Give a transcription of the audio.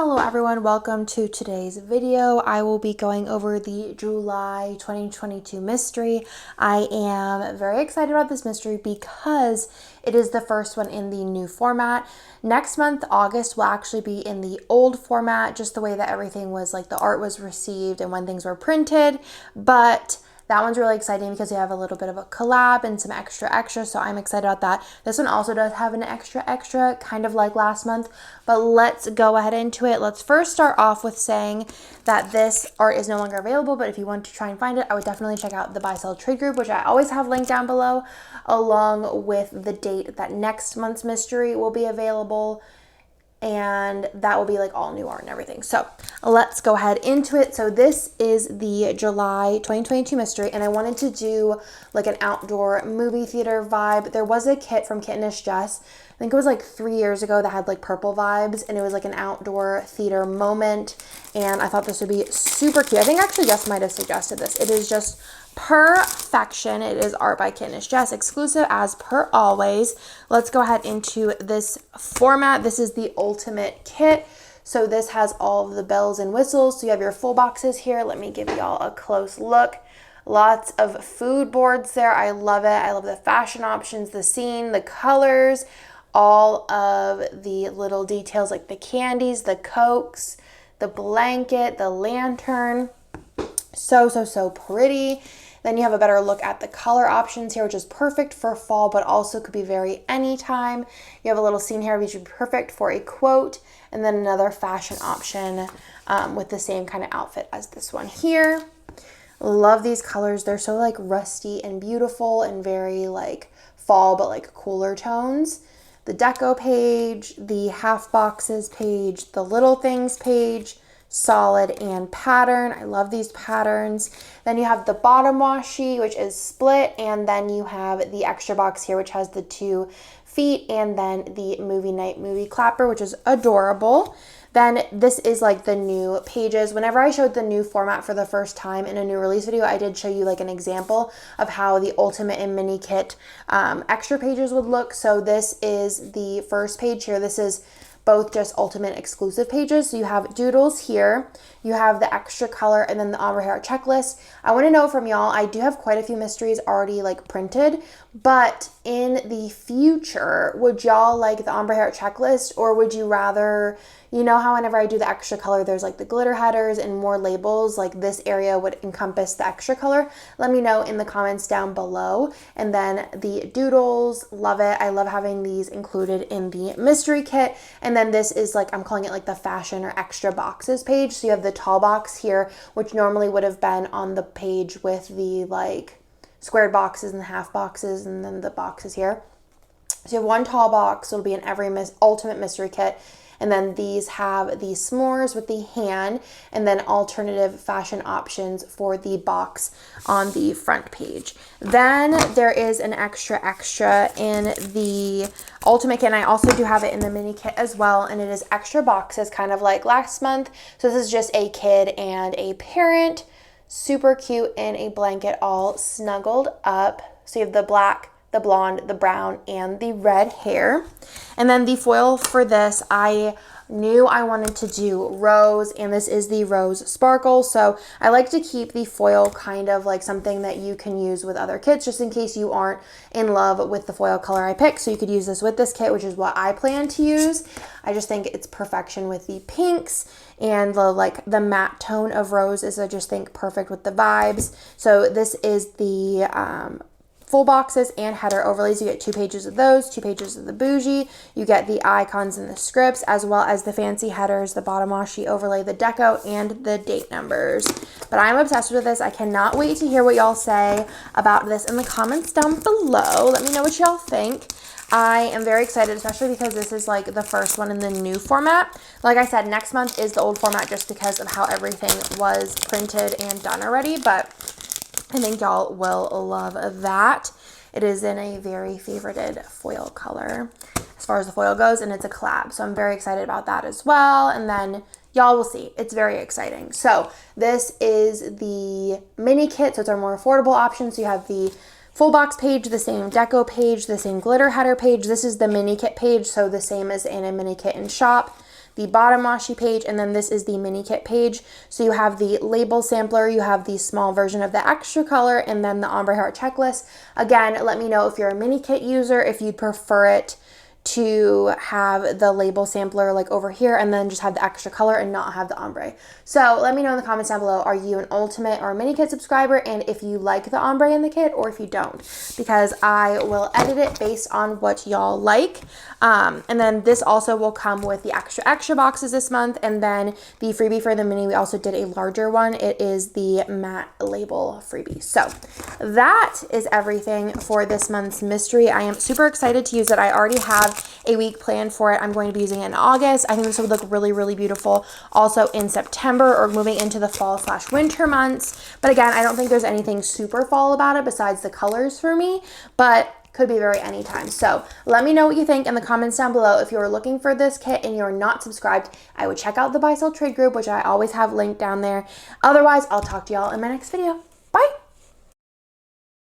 Hello everyone, welcome to today's video. I will be going over the July 2022 mystery. I am very excited about this mystery because it is the first one in the new format. Next month, August, will actually be in the old format, just the way that everything was, like the art was received and when things were printed. But that one's really exciting because we have a little bit of a collab and some extra, so I'm excited about that. This one also does have an extra, kind of like last month, but let's go ahead into it. Let's first start off with saying that this art is no longer available, but if you want to try and find it, I would definitely check out the Buy Sell Trade group, which I always have linked down below, along with the date that next month's mystery will be available. And that will be like all new art and everything. So let's go ahead into it. So this is the July 2022 mystery, and I wanted to do like an outdoor movie theater vibe. There was a kit from Kittenish Jess, I think it was like 3 years ago, that had like purple vibes, and it was like an outdoor theater moment, and I thought this would be super cute. I think actually Jess might have suggested this. It is just perfection. It is art by Kittenish Jess, exclusive as per always. Let's go ahead into this format. This is the ultimate kit. So this has all of the bells and whistles. So you have your full boxes here. Let me give y'all a close look. Lots of food boards there. I love it. I love the fashion options, the scene, the colors, all of the little details like the candies, the Cokes, the blanket, the lantern. So pretty. Then you have a better look at the color options here, which is perfect for fall, but also could be very anytime. You have a little scene here, which would be perfect for a quote, and then another fashion option with the same kind of outfit as this one here. Love these colors. They're so like rusty and beautiful and very like fall, but like cooler tones. The deco page, the half boxes page, the little things page, solid and pattern. I love these patterns. Then you have the bottom washi, which is split, and then you have the extra box here, which has the 2 feet, and then the movie night movie clapper, which is adorable. Then this is like the new pages. Whenever I showed the new format for the first time in a new release video, I did show you like an example of how the ultimate and mini kit extra pages would look. So this is the first page here. This is both just ultimate exclusive pages. So you have doodles here, you have the extra color, and then the ombre hair checklist. I want to know from y'all, I do have quite a few mysteries already like printed, but in the future, would y'all like the ombre hair checklist, or would you rather, you know how whenever I do the extra color, there's like the glitter headers and more labels, like this area would encompass the extra color? Let me know in the comments down below. And then the doodles, love it. I love having these included in the mystery kit. And then this is like, I'm calling it like the fashion or extra boxes page. So you have the tall box here, which normally would have been on the page with the like squared boxes and the half boxes and then the boxes here. So you have one tall box. It'll be in every ultimate mystery kit. And then these have the s'mores with the hand, and then alternative fashion options for the box on the front page. Then there is an extra in the ultimate kit, and I also do have it in the mini kit as well, and it is extra boxes, kind of like last month. So this is just a kid and a parent, super cute in a blanket all snuggled up. So you have the black, the blonde, the brown, and the red hair. And then the foil for this, I knew I wanted to do rose, and this is the rose sparkle. So I like to keep the foil kind of like something that you can use with other kits, just in case you aren't in love with the foil color I picked. So you could use this with this kit, which is what I plan to use. I just think it's perfection with the pinks, and the matte tone of rose is, I just think, perfect with the vibes. So this is the full boxes and header overlays. You get 2 pages of those, 2 pages of the bougie. You get the icons and the scripts, as well as the fancy headers, the bottom washi overlay, the deco, and the date numbers. But I'm obsessed with this. I cannot wait to hear what y'all say about this in the comments down below. Let me know what y'all think. I am very excited, especially because this is like the first one in the new format. Like I said, next month is the old format just because of how everything was printed and done already, but I think y'all will love that. It is in a very favorited foil color as far as the foil goes, and it's a collab. So I'm very excited about that as well. And then y'all will see. It's very exciting. So this is the mini kit. So it's our more affordable option. So you have the full box page, the same deco page, the same glitter header page. This is the mini kit page. So the same as in a mini kit in shop. the bottom washi page, and then this is the mini kit page. So you have the label sampler, you have the small version of the extra color, and then the ombre heart checklist. Again, let me know if you're a mini kit user, if you'd prefer it to have the label sampler like over here and then just have the extra color and not have the ombre. So let me know in the comments down below, are you an ultimate or a mini kit subscriber, and if you like the ombre in the kit or if you don't, because I will edit it based on what y'all like. And then this also will come with the extra boxes this month, and then the freebie for the mini, we also did a larger one. It is the matte label freebie. So that is everything for this month's mystery. I am super excited to use it. I already have a week planned for it. I'm going to be using it in August. I think this would look really, really beautiful also in September or moving into the fall/winter months. But again, I don't think there's anything super fall about it besides the colors for me, but could be very anytime. So let me know what you think in the comments down below. If you're looking for this kit and you're not subscribed, I would check out the Buy Sell Trade group, which I always have linked down there. Otherwise, I'll talk to y'all in my next video.